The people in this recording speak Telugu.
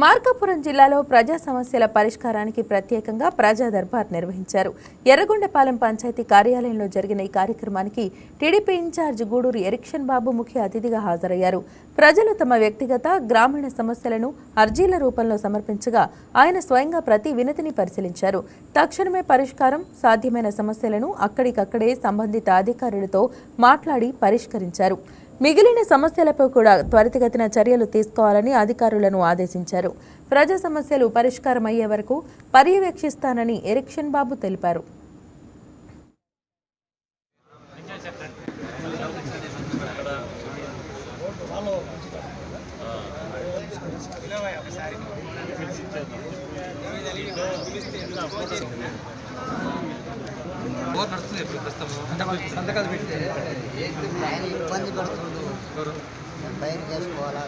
మార్కాపురం జిల్లాలో ప్రజా సమస్యల పరిష్కారానికి ప్రత్యేకంగా ప్రజా దర్బార్ నిర్వహించారు. ఎర్రగొండపాలెం పంచాయతీ కార్యాలయంలో జరిగిన ఈ కార్యక్రమానికి టీడీపీ ఇన్ఛార్జ్ గూడూరు ఎరిక్షన్ బాబు ముఖ్య అతిథిగా హాజరయ్యారు. ప్రజలు తమ వ్యక్తిగత, గ్రామీణ సమస్యలను అర్జీల రూపంలో సమర్పించగా ఆయన స్వయంగా ప్రతి వినతిని పరిశీలించారు. తక్షణమే పరిష్కారం సాధ్యమైన సమస్యలను అక్కడికక్కడే సంబంధిత అధికారులతో మాట్లాడి పరిష్కరించారు. మిగిలిన సమస్యలపై కూడా త్వరితగతిన చర్యలు తీసుకోవాలని అధికారులను ఆదేశించారు. ప్రజా సమస్యలు పరిష్కారమయ్యే వరకు పర్యవేక్షిస్తానని ఎరిక్షన్ బాబు తెలిపారు. సంతకాలు పెడితే ఇబ్బంది పడుతుంది బయట చేసుకోవాలా